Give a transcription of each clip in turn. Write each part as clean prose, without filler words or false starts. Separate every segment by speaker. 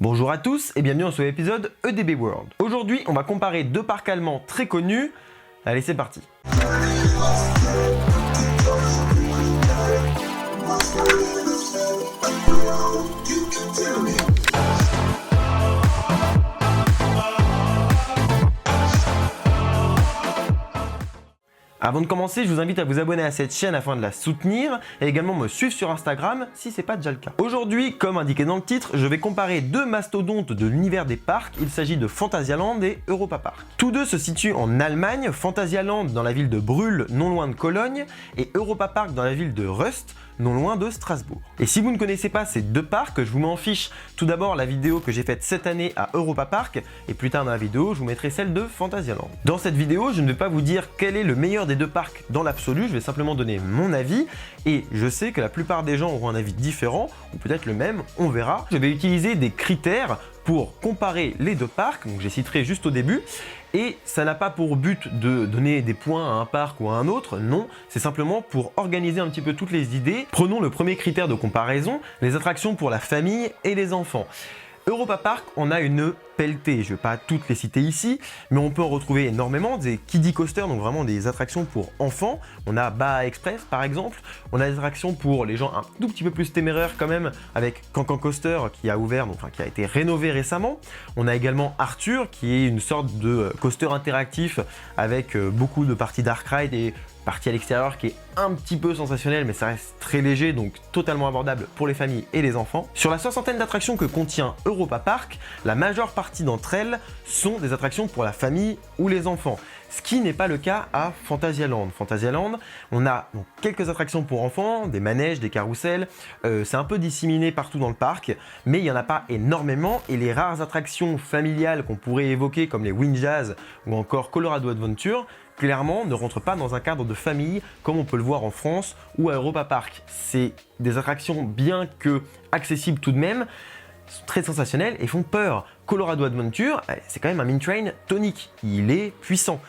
Speaker 1: Bonjour à tous et bienvenue dans ce nouvel épisode EDB World. Aujourd'hui, on va comparer deux parcs allemands très connus. Allez, c'est parti. Avant de commencer, je vous invite à vous abonner à cette chaîne afin de la soutenir et également me suivre sur Instagram si ce n'est pas déjà le cas. Aujourd'hui, comme indiqué dans le titre, je vais comparer deux mastodontes de l'univers des parcs. Il s'agit de Phantasialand et Europa Park. Tous deux se situent en Allemagne, Phantasialand dans la ville de Brühl, non loin de Cologne, et Europa Park dans la ville de Rust, non loin de Strasbourg. Et si vous ne connaissez pas ces deux parcs, je vous m'en fiche tout d'abord la vidéo que j'ai faite cette année à Europa Park, et plus tard dans la vidéo, je vous mettrai celle de Phantasialand. Dans cette vidéo, je ne vais pas vous dire quel est le meilleur des deux parcs dans l'absolu, je vais simplement donner mon avis, et je sais que la plupart des gens auront un avis différent, ou peut-être le même, on verra. Je vais utiliser des critères pour comparer les deux parcs, donc je les citerai juste au début, et ça n'a pas pour but de donner des points à un parc ou à un autre, non, c'est simplement pour organiser un petit peu toutes les idées. Prenons le premier critère de comparaison, les attractions pour la famille et les enfants. Europa Park, on a une pelletée, je ne vais pas toutes les citer ici, mais on peut en retrouver énormément, des kiddie coasters, donc vraiment des attractions pour enfants. On a Baja Express par exemple, on a des attractions pour les gens un tout petit peu plus téméraires quand même, avec Cancan Coaster qui a ouvert, donc, qui a été rénové récemment. On a également Arthur qui est une sorte de coaster interactif avec beaucoup de parties dark ride et partie à l'extérieur qui est un petit peu sensationnelle, mais ça reste très léger, donc totalement abordable pour les familles et les enfants. Sur la soixantaine d'attractions que contient Europa Park, la majeure partie d'entre elles sont des attractions pour la famille ou les enfants, ce qui n'est pas le cas à Phantasialand. Phantasialand, on a donc quelques attractions pour enfants, des manèges, des carrousels, c'est un peu disséminé partout dans le parc, mais il n'y en a pas énormément, et les rares attractions familiales qu'on pourrait évoquer comme les Windjazz ou encore Colorado Adventure, clairement ne rentrent pas dans un cadre de famille comme on peut le voir en France ou à Europa Park. C'est des attractions bien que accessibles tout de même, très sensationnelles et font peur. Colorado Adventure, c'est quand même un mine train tonique, il est puissant.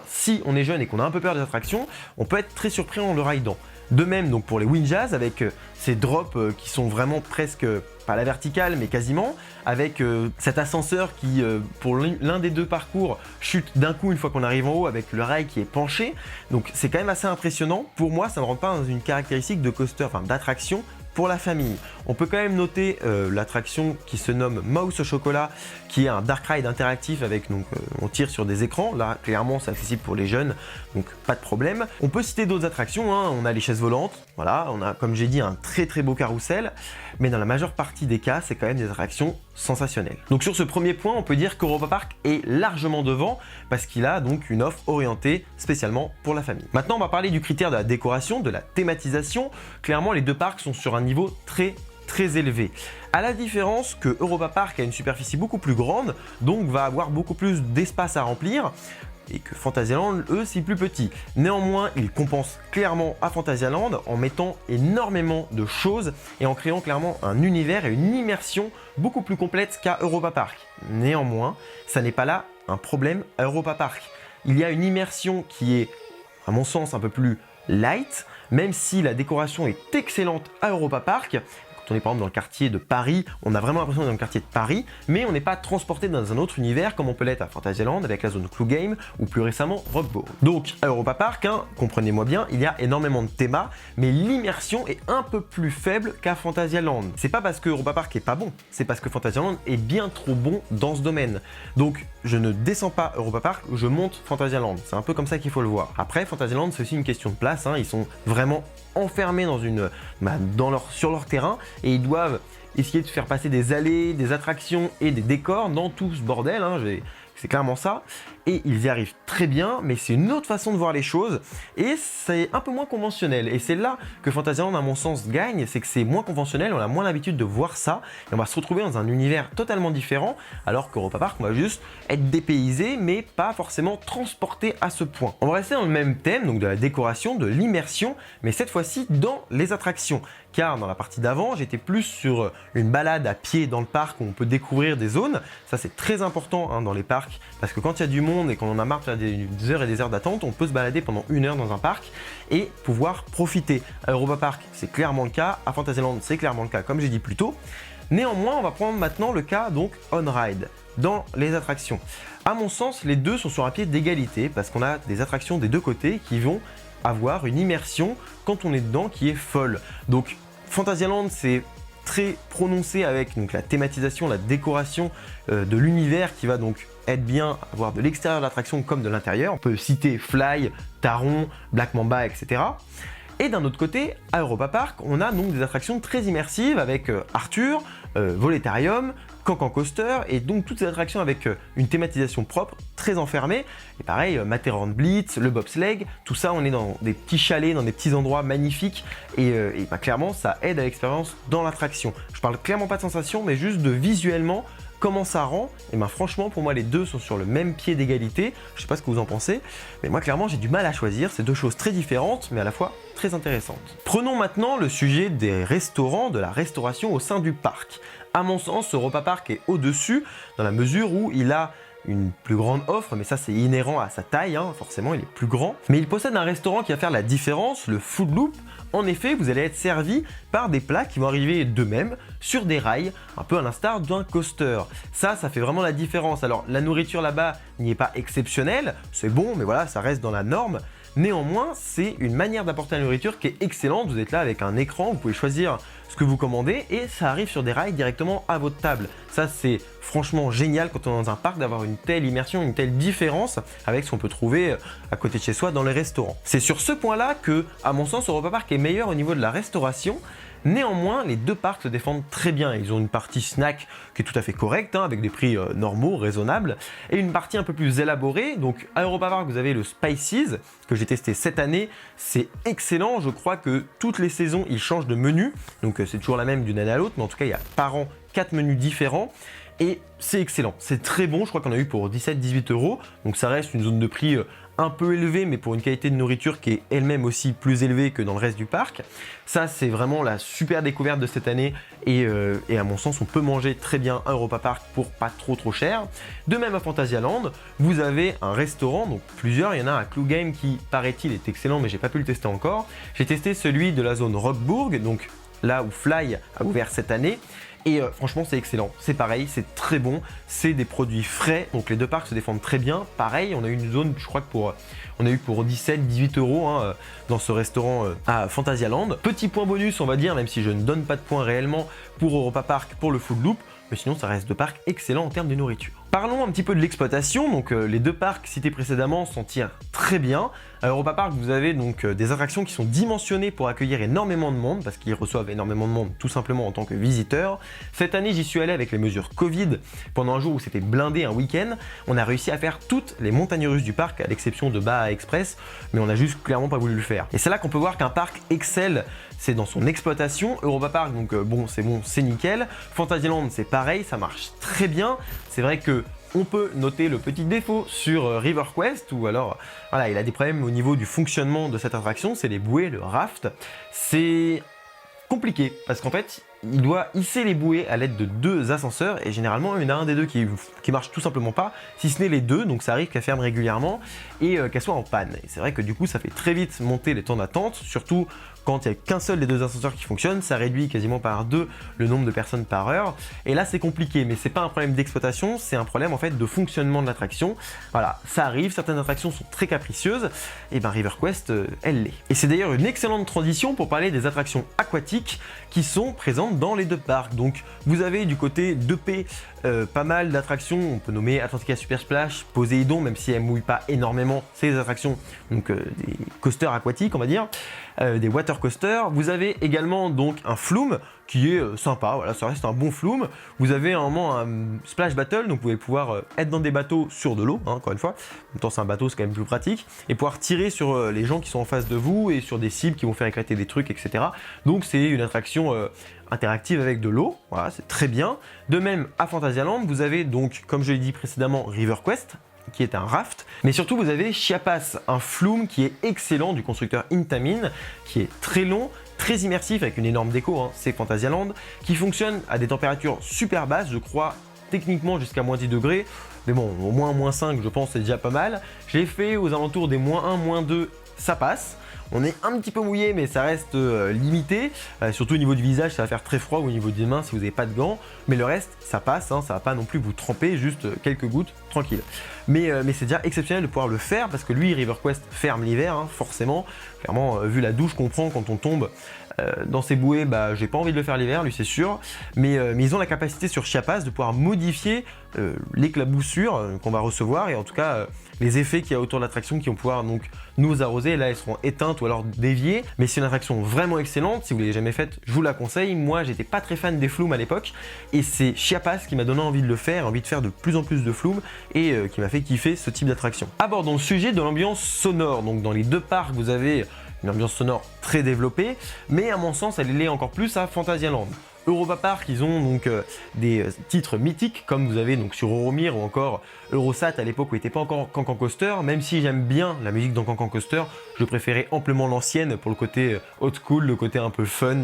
Speaker 1: Si on est jeune et qu'on a un peu peur des attractions, on peut être très surpris en le ridant. De même donc pour les Windjazz avec ces drops qui sont vraiment presque, pas à la verticale mais quasiment, avec cet ascenseur qui pour l'un des deux parcours chute d'un coup une fois qu'on arrive en haut avec le rail qui est penché. Donc c'est quand même assez impressionnant. Pour moi ça ne rentre pas dans une caractéristique de coaster, enfin d'attraction pour la famille. On peut quand même noter l'attraction qui se nomme Mouse au chocolat, qui est un dark ride interactif avec, donc on tire sur des écrans. Là, clairement, c'est accessible pour les jeunes, donc pas de problème. On peut citer d'autres attractions, hein. On a les chaises volantes, voilà, on a, comme j'ai dit, un très beau carrousel, mais dans la majeure partie des cas, c'est quand même des attractions sensationnelles. Donc sur ce premier point, on peut dire qu'Europa Park est largement devant, parce qu'il a donc une offre orientée spécialement pour la famille. Maintenant, on va parler du critère de la décoration, de la thématisation. Clairement, les deux parcs sont sur un niveau très élevé. À la différence que Europa Park a une superficie beaucoup plus grande, donc va avoir beaucoup plus d'espace à remplir, et que Phantasialand, eux, c'est plus petit. Néanmoins, ils compensent clairement à Phantasialand en mettant énormément de choses et en créant clairement un univers et une immersion beaucoup plus complète qu'à Europa Park. Néanmoins, ça n'est pas là un problème à Europa Park. Il y a une immersion qui est, à mon sens, un peu plus light, même si la décoration est excellente à Europa Park. Quand on est par exemple dans le quartier de Paris, on a vraiment l'impression d'être dans le quartier de Paris, mais on n'est pas transporté dans un autre univers comme on peut l'être à Phantasialand avec la zone Clue Game ou plus récemment Rockboard. Donc à Europa Park, comprenez-moi bien, il y a énormément de thémas, mais l'immersion est un peu plus faible qu'à Phantasialand. C'est pas parce que Europa Park est pas bon, c'est parce que Phantasialand est bien trop bon dans ce domaine. Donc je ne descends pas Europa Park, je monte Phantasialand. C'est un peu comme ça qu'il faut le voir. Après, Phantasialand, c'est aussi une question de place, ils sont vraiment enfermés dans sur leur terrain et ils doivent essayer de faire passer des allées, des attractions et des décors dans tout ce bordel, c'est clairement ça, et ils y arrivent très bien, mais c'est une autre façon de voir les choses, et c'est un peu moins conventionnel, et c'est là que Phantasialand, à mon sens, gagne, c'est que c'est moins conventionnel, on a moins l'habitude de voir ça, et on va se retrouver dans un univers totalement différent, alors qu'Europa Park, on va juste être dépaysé, mais pas forcément transporté à ce point. On va rester dans le même thème, donc de la décoration, de l'immersion, mais cette fois-ci dans les attractions, car dans la partie d'avant, j'étais plus sur une balade à pied dans le parc où on peut découvrir des zones, ça c'est très important dans les parcs, parce que quand il y a du monde et qu'on en a marre de faire des heures et des heures d'attente, on peut se balader pendant 1 heure dans un parc et pouvoir profiter. À Europa Park, c'est clairement le cas, à Phantasialand, c'est clairement le cas, comme j'ai dit plus tôt. Néanmoins, on va prendre maintenant le cas donc on-ride, dans les attractions. À mon sens, les deux sont sur un pied d'égalité parce qu'on a des attractions des deux côtés qui vont avoir une immersion quand on est dedans qui est folle. Donc Fantasyland, c'est très prononcé avec donc, la thématisation, la décoration de l'univers qui va donc être bien à voir de l'extérieur de l'attraction comme de l'intérieur. On peut citer Fly, Taron, Black Mamba, etc. Et d'un autre côté, à Europa Park, on a donc des attractions très immersives avec Arthur, Voletarium, Cancan Coaster et donc toutes ces attractions avec une thématisation propre, très enfermée. Et pareil, Matterhorn Blitz, le bobsleigh, tout ça, on est dans des petits chalets, dans des petits endroits magnifiques et clairement, ça aide à l'expérience dans l'attraction. Je parle clairement pas de sensation, mais juste de visuellement comment ça rend. Et franchement, pour moi, les deux sont sur le même pied d'égalité. Je sais pas ce que vous en pensez, mais moi, clairement, j'ai du mal à choisir. C'est deux choses très différentes, mais à la fois très intéressantes. Prenons maintenant le sujet des restaurants, de la restauration au sein du parc. À mon sens, Europa Park est au-dessus dans la mesure où il a une plus grande offre, mais ça c'est inhérent à sa taille, hein, forcément il est plus grand. Mais il possède un restaurant qui va faire la différence, le Food Loop. En effet, vous allez être servi par des plats qui vont arriver d'eux-mêmes sur des rails, un peu à l'instar d'un coaster. Ça fait vraiment la différence. Alors la nourriture là-bas n'y est pas exceptionnelle, c'est bon, mais voilà, ça reste dans la norme. Néanmoins, c'est une manière d'apporter la nourriture qui est excellente. Vous êtes là avec un écran, vous pouvez choisir ce que vous commandez et ça arrive sur des rails directement à votre table. Ça, c'est franchement génial quand on est dans un parc d'avoir une telle immersion, une telle différence avec ce qu'on peut trouver à côté de chez soi dans les restaurants. C'est sur ce point-là que, à mon sens, Europa Park est meilleur au niveau de la restauration. Néanmoins, les deux parcs se défendent très bien. Ils ont une partie snack qui est tout à fait correcte, hein, avec des prix normaux, raisonnables, et une partie un peu plus élaborée. Donc à Europa Park, vous avez le Spices, que j'ai testé cette année. C'est excellent. Je crois que toutes les saisons, ils changent de menu. Donc c'est toujours la même d'une année à l'autre, mais en tout cas, il y a par an 4 menus différents. Et c'est excellent, c'est très bon, je crois qu'on a eu pour 17-18 €, donc ça reste une zone de prix un peu élevée, mais pour une qualité de nourriture qui est elle-même aussi plus élevée que dans le reste du parc. Ça, c'est vraiment la super découverte de cette année et à mon sens, on peut manger très bien à Europa Park pour pas trop cher. De même à Fantasyland, vous avez un restaurant, donc plusieurs, il y en a un à Clue Game qui, paraît-il, est excellent, mais j'ai pas pu le tester encore. J'ai testé celui de la zone Rockburg, donc là où Fly a ouvert cette année. Et franchement, c'est excellent. C'est pareil, c'est très bon. C'est des produits frais. Donc les deux parcs se défendent très bien. Pareil, on a eu une zone, je crois que on a eu pour 17-18 € hein, dans ce restaurant à Fantasyland. Petit point bonus, on va dire, même si je ne donne pas de points réellement pour Europa Park pour le Food Loop. Mais sinon, ça reste deux parcs excellents en termes de nourriture. Parlons un petit peu de l'exploitation. Donc les deux parcs cités précédemment s'en tirent très bien. À Europa Park, vous avez donc des attractions qui sont dimensionnées pour accueillir énormément de monde parce qu'ils reçoivent énormément de monde tout simplement en tant que visiteurs. Cette année, j'y suis allé avec les mesures Covid pendant un jour où c'était blindé un week-end. On a réussi à faire toutes les montagnes russes du parc à l'exception de Baja Express, mais on a juste clairement pas voulu le faire. Et c'est là qu'on peut voir qu'un parc excelle, c'est dans son exploitation. Europa Park, donc bon, c'est nickel. Fantasyland, c'est pareil, ça marche très bien. C'est vrai que on peut noter le petit défaut sur River Quest, ou alors voilà, il a des problèmes au niveau du fonctionnement de cette attraction, c'est les bouées, le raft. C'est compliqué parce qu'en fait, il doit hisser les bouées à l'aide de deux ascenseurs et généralement, il y en a un des deux qui marche tout simplement pas, si ce n'est les deux, donc ça arrive qu'elle ferme régulièrement et qu'elle soit en panne. Et c'est vrai que du coup, ça fait très vite monter les temps d'attente, surtout quand il n'y a qu'un seul des deux ascenseurs qui fonctionne, ça réduit quasiment par 2 le nombre de personnes par heure. Et là, c'est compliqué, mais c'est pas un problème d'exploitation, c'est un problème en fait de fonctionnement de l'attraction. Voilà, ça arrive, certaines attractions sont très capricieuses, et ben River Quest, elle l'est. Et c'est d'ailleurs une excellente transition pour parler des attractions aquatiques qui sont présentes dans les deux parcs. Donc, vous avez du côté 2P pas mal d'attractions, on peut nommer Atlantica Super Splash, Poséidon, même si elle mouille pas énormément, c'est des attractions, donc des coasters aquatiques, on va dire. Des water coasters. Vous avez également donc un flume qui est sympa, voilà, ça reste un bon flume. Vous avez un moment un splash battle, donc vous pouvez pouvoir être dans des bateaux sur de l'eau, hein, encore une fois. En même temps, c'est un bateau, c'est quand même plus pratique, et pouvoir tirer sur les gens qui sont en face de vous et sur des cibles qui vont faire éclater des trucs, etc. Donc c'est une attraction interactive avec de l'eau, voilà, c'est très bien. De même à Fantasyland, vous avez donc, comme je l'ai dit précédemment, River Quest, qui est un raft, mais surtout vous avez Chiapas, un flume qui est excellent du constructeur Intamin, qui est très long, très immersif avec une énorme déco, hein, c'est Fantasyland, qui fonctionne à des températures super basses, je crois techniquement jusqu'à moins 10 degrés, mais bon, au moins moins 5 je pense c'est déjà pas mal. Je l'ai fait aux alentours des moins 1, moins 2, ça passe. on est un petit peu mouillé, mais ça reste limité. Surtout au niveau du visage, ça va faire très froid, ou au niveau des mains si vous n'avez pas de gants. Mais le reste, ça passe, hein, ça va pas non plus vous tremper, juste quelques gouttes, tranquille. Mais c'est déjà exceptionnel de pouvoir le faire, parce que lui, RiverQuest ferme l'hiver, hein, forcément. Clairement, vu la douche qu'on prend quand on tombe dans ces bouées, bah, j'ai pas envie de le faire l'hiver, lui c'est sûr. Mais ils ont la capacité sur Chiapas de pouvoir modifier l'éclaboussure qu'on va recevoir, et en tout cas les effets qu'il y a autour de l'attraction qui vont pouvoir donc nous arroser. Là, elles seront éteintes ou alors déviées, mais c'est une attraction vraiment excellente. Si vous l'avez jamais faite, je vous la conseille. Moi, j'étais pas très fan des flumes à l'époque, et c'est Chiapas qui m'a donné envie de le faire, envie de faire de plus en plus de flumes, et qui m'a fait kiffer ce type d'attraction. Abordons le sujet de l'ambiance sonore. Donc dans les deux parcs, vous avez une ambiance sonore très développée, mais à mon sens, elle l'est encore plus à Fantasyland. Europa Park, ils ont donc des titres mythiques, comme vous avez donc sur Euromir ou encore Eurosat à l'époque où il n'était pas encore Cancan Coaster. Même si j'aime bien la musique dans Cancan Coaster, je préférais amplement l'ancienne pour le côté old school, le côté un peu fun.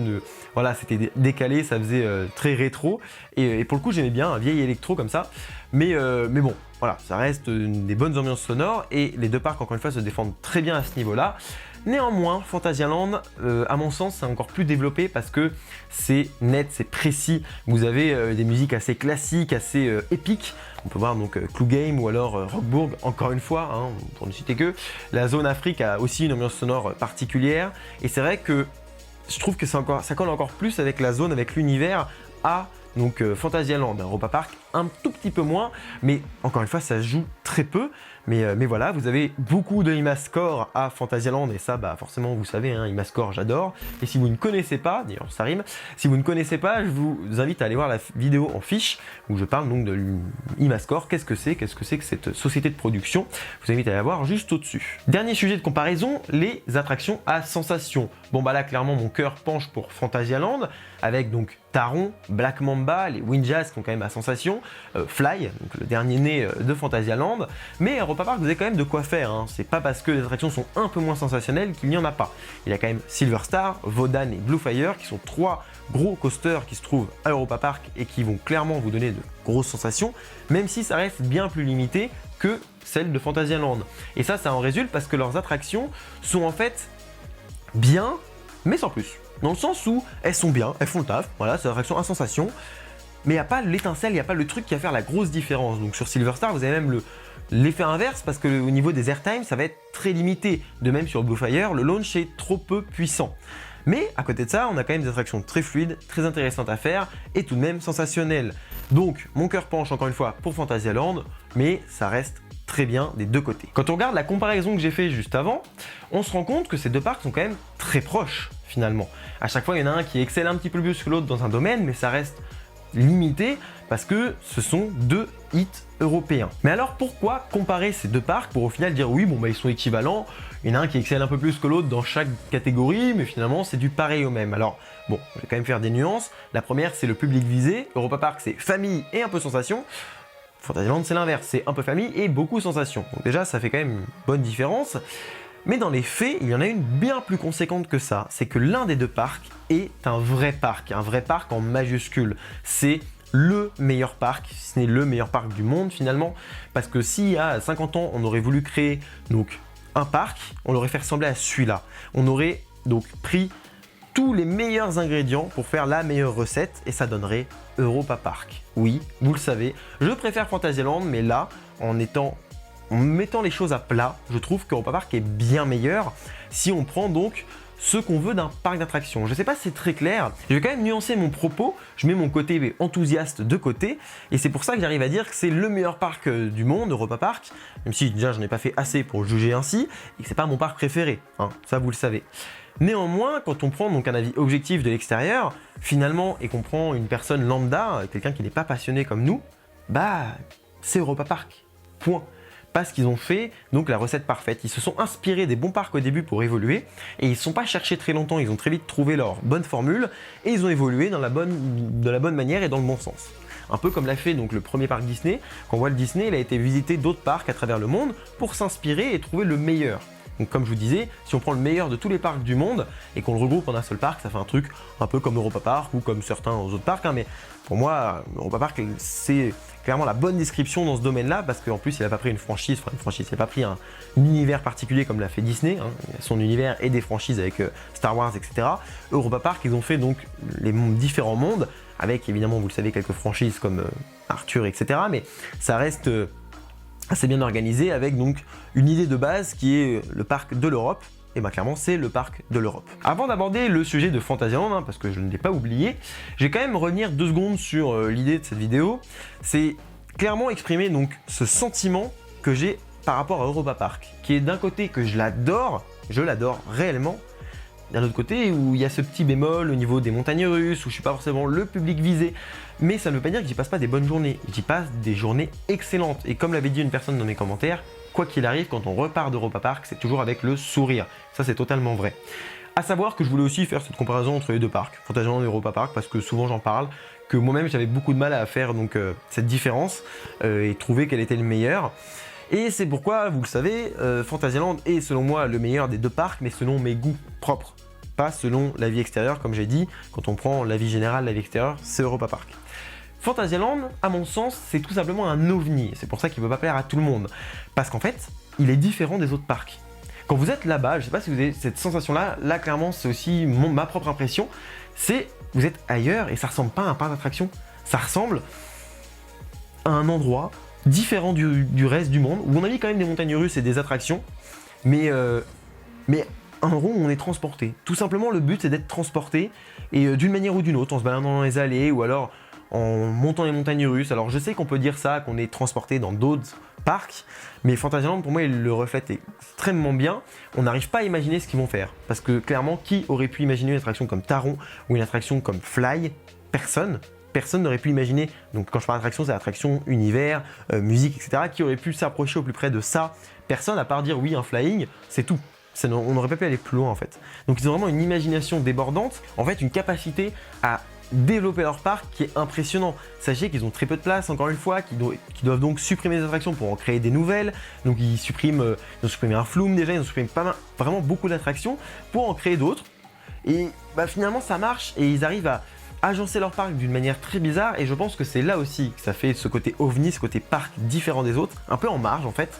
Speaker 1: Voilà, c'était décalé, ça faisait très rétro. Et pour le coup, j'aimais bien un vieil électro comme ça. Mais bon, voilà, ça reste des bonnes ambiances sonores, et les deux parcs, encore une fois, se défendent très bien à ce niveau-là. Néanmoins, Fantasyland, à mon sens, c'est encore plus développé parce que c'est net, c'est précis. Vous avez des musiques assez classiques, assez épiques. On peut voir donc Clue Game ou alors Rockburg, encore une fois, hein, pour ne citer que. La zone Afrique a aussi une ambiance sonore particulière. Et c'est vrai que je trouve que ça colle encore plus avec la zone, avec l'univers à donc Fantasyland. Europa Park, un tout petit peu moins, mais encore une fois, ça se joue très peu. Mais voilà, vous avez beaucoup de Imascore à Fantasyland, et ça, bah forcément, vous savez, hein, Imascore, j'adore. Et si vous ne connaissez pas, d'ailleurs ça rime, si vous ne connaissez pas, je vous invite à aller voir la vidéo en fiche où je parle donc de Imascore. Qu'est-ce que c'est que cette société de production? Je vous invite à la voir juste au-dessus. Dernier sujet de comparaison, les attractions à sensations. Bon bah là, clairement, mon cœur penche pour Fantasyland, avec donc Taron, Black Mamba, les Windjazz qui ont quand même à sensation, Fly, donc le dernier né de Fantasyland. Mais Europa Park, vous avez quand même de quoi faire, hein. C'est pas parce que les attractions sont un peu moins sensationnelles qu'il n'y en a pas. Il y a quand même Silver Star, Vodan et Blue Fire qui sont trois gros coasters qui se trouvent à Europa Park et qui vont clairement vous donner de grosses sensations, même si ça reste bien plus limité que celles de Fantasyland. Et ça en résulte parce que leurs attractions sont en fait bien, mais sans plus. Dans le sens où elles sont bien, elles font le taf, voilà, c'est l'attraction à sensation, mais il n'y a pas l'étincelle, il n'y a pas le truc qui va faire la grosse différence. Donc sur Silver Star, vous avez même l'effet inverse, parce que au niveau des airtime, ça va être très limité. De même sur Blue Fire, le launch est trop peu puissant. Mais à côté de ça, on a quand même des attractions très fluides, très intéressantes à faire, et tout de même sensationnelles. Donc mon cœur penche encore une fois pour Fantasyland, mais ça reste très bien des deux côtés. Quand on regarde la comparaison que j'ai fait juste avant, on se rend compte que ces deux parcs sont quand même très proches finalement. À chaque fois, il y en a un qui excelle un petit peu plus que l'autre dans un domaine, mais ça reste limité parce que ce sont deux hits européens. Mais alors pourquoi comparer ces deux parcs pour au final dire oui, bon bah ils sont équivalents, il y en a un qui excelle un peu plus que l'autre dans chaque catégorie, mais finalement c'est du pareil au même. Alors bon, je vais quand même faire des nuances. La première, c'est le public visé. Europa Park, c'est famille et un peu sensation. Fantasyland, c'est l'inverse, c'est un peu famille et beaucoup sensation. Donc déjà, ça fait quand même une bonne différence. Mais dans les faits, il y en a une bien plus conséquente que ça. C'est que l'un des deux parcs est un vrai parc en majuscule. C'est le meilleur parc, si ce n'est le meilleur parc du monde finalement. Parce que s'il y a 50 ans, on aurait voulu créer donc un parc, on l'aurait fait ressembler à celui-là. On aurait donc pris tous les meilleurs ingrédients pour faire la meilleure recette et ça donnerait Europa Park. Oui, vous le savez, je préfère Fantasyland, mais là, en mettant les choses à plat, je trouve qu'Europa Park est bien meilleur si on prend donc ce qu'on veut d'un parc d'attractions. Je ne sais pas si c'est très clair, je vais quand même nuancer mon propos, je mets mon côté enthousiaste de côté, et c'est pour ça que j'arrive à dire que c'est le meilleur parc du monde, Europa Park, même si déjà je n'ai pas fait assez pour le juger ainsi, et que c'est pas mon parc préféré, hein, ça vous le savez. Néanmoins, quand on prend donc un avis objectif de l'extérieur, finalement, et qu'on prend une personne lambda, quelqu'un qui n'est pas passionné comme nous, bah c'est Europa Park, point. Parce qu'ils ont fait donc la recette parfaite. Ils se sont inspirés des bons parcs au début pour évoluer et ils ne sont pas cherchés très longtemps, ils ont très vite trouvé leur bonne formule et ils ont évolué de la bonne manière et dans le bon sens. Un peu comme l'a fait donc le premier parc Disney, quand Walt Disney il a été visiter d'autres parcs à travers le monde pour s'inspirer et trouver le meilleur. Donc comme je vous disais, si on prend le meilleur de tous les parcs du monde et qu'on le regroupe en un seul parc, ça fait un truc un peu comme Europa Park ou comme certains autres parcs, mais pour moi, Europa Park, c'est clairement la bonne description dans ce domaine-là, parce qu'en plus, il n'a pas pris une franchise, il n'a pas pris un univers particulier comme l'a fait Disney, hein, son univers et des franchises avec Star Wars, etc. Europa Park, ils ont fait donc les différents mondes, avec évidemment, vous le savez, quelques franchises comme Arthur, etc. Mais ça reste assez bien organisé avec donc une idée de base qui est le parc de l'Europe. Et bien clairement c'est le parc de l'Europe. Avant d'aborder le sujet de Fantasyland, parce que je ne l'ai pas oublié, je vais quand même revenir 2 secondes sur l'idée de cette vidéo. C'est clairement exprimer donc ce sentiment que j'ai par rapport à Europa Park, qui est d'un côté que je l'adore réellement, d'un autre côté où il y a ce petit bémol au niveau des montagnes russes, où je suis pas forcément le public visé, mais ça ne veut pas dire que j'y passe pas des bonnes journées, j'y passe des journées excellentes, et comme l'avait dit une personne dans mes commentaires, quoi qu'il arrive, quand on repart d'Europa Park, c'est toujours avec le sourire. Ça, c'est totalement vrai. A savoir que je voulais aussi faire cette comparaison entre les deux parcs, Fantasyland et Europa Park, parce que souvent j'en parle, que moi-même j'avais beaucoup de mal à faire donc, cette différence et trouver quel était le meilleur. Et c'est pourquoi, vous le savez, Fantasyland est selon moi le meilleur des deux parcs, mais selon mes goûts propres, pas selon la vie extérieure, comme j'ai dit. Quand on prend la vie générale, la vie extérieure, c'est Europa Park. Fantasyland, à mon sens, c'est tout simplement un ovni. C'est pour ça qu'il ne peut pas plaire à tout le monde. Parce qu'en fait, il est différent des autres parcs. Quand vous êtes là-bas, je ne sais pas si vous avez cette sensation-là, là clairement c'est aussi ma propre impression, c'est vous êtes ailleurs et ça ne ressemble pas à un parc d'attractions. Ça ressemble à un endroit différent du reste du monde, où on a mis quand même des montagnes russes et des attractions, mais un rond où on est transporté. Tout simplement, le but c'est d'être transporté, et d'une manière ou d'une autre, en se baladant dans les allées, ou alors en montant les montagnes russes. Alors je sais qu'on peut dire ça, qu'on est transporté dans d'autres parcs, mais Fantasyland pour moi il le reflète extrêmement bien. On n'arrive pas à imaginer ce qu'ils vont faire, parce que clairement qui aurait pu imaginer une attraction comme Taron ou une attraction comme Fly? Personne n'aurait pu imaginer. Donc quand je parle d'attraction, c'est attraction, univers, musique, etc. Qui aurait pu s'approcher au plus près de ça? Personne, à part dire oui, un flying, c'est tout. On n'aurait pas pu aller plus loin en fait. Donc ils ont vraiment une imagination débordante, en fait une capacité à développer leur parc qui est impressionnant. Sachez qu'ils ont très peu de place, encore une fois, qu'ils doivent donc supprimer des attractions pour en créer des nouvelles. Donc ils ont supprimé un Flume déjà, ils ont supprimé vraiment beaucoup d'attractions pour en créer d'autres. Et finalement ça marche et ils arrivent à agencer leur parc d'une manière très bizarre, et je pense que c'est là aussi que ça fait ce côté ovni, ce côté parc différent des autres, un peu en marge en fait.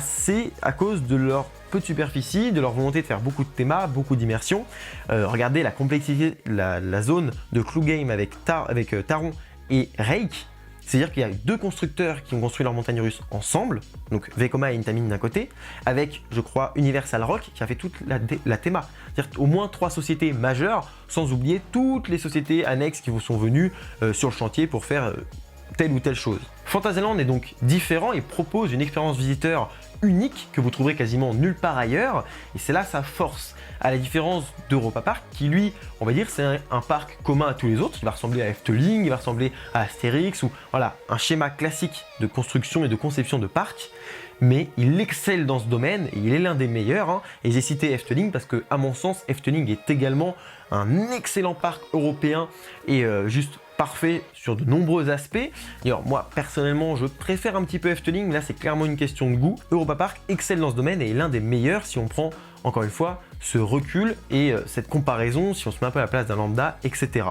Speaker 1: C'est à cause de leur peu de superficie, de leur volonté de faire beaucoup de thémas, beaucoup d'immersion. Regardez la complexité, la zone de Clue Game avec Taron et Rake. C'est-à-dire qu'il y a 2 constructeurs qui ont construit leur montagne russe ensemble, donc Vekoma et Intamin d'un côté, avec, je crois, Universal Rock qui a fait toute la théma. C'est-à-dire au moins 3 sociétés majeures, sans oublier toutes les sociétés annexes qui vous sont venues sur le chantier pour faire telle ou telle chose. Fantasyland est donc différent et propose une expérience visiteur unique que vous trouverez quasiment nulle part ailleurs, et c'est là sa force. À la différence d'Europa Park qui lui, on va dire, c'est un parc commun à tous les autres. Il va ressembler à Efteling, il va ressembler à Astérix, ou voilà, un schéma classique de construction et de conception de parc. Mais il excelle dans ce domaine et il est l'un des meilleurs. Et j'ai cité Efteling parce que, à mon sens, Efteling est également un excellent parc européen et juste parfait sur de nombreux aspects. D'ailleurs, moi personnellement, je préfère un petit peu Efteling. Là, c'est clairement une question de goût. Europa Park excelle dans ce domaine et est l'un des meilleurs si on prend, encore une fois, ce recul et cette comparaison, si on se met un peu à la place d'un lambda, etc.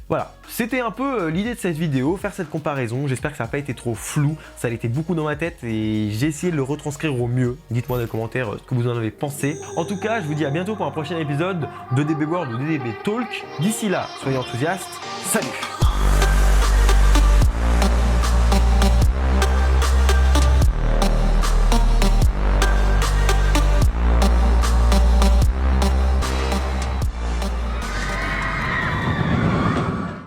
Speaker 1: Voilà, c'était un peu l'idée de cette vidéo, faire cette comparaison. J'espère que ça n'a pas été trop flou, ça a été beaucoup dans ma tête et j'ai essayé de le retranscrire au mieux. Dites-moi dans les commentaires ce que vous en avez pensé. En tout cas, je vous dis à bientôt pour un prochain épisode de DB World ou DB Talk. D'ici là, soyez enthousiastes, salut!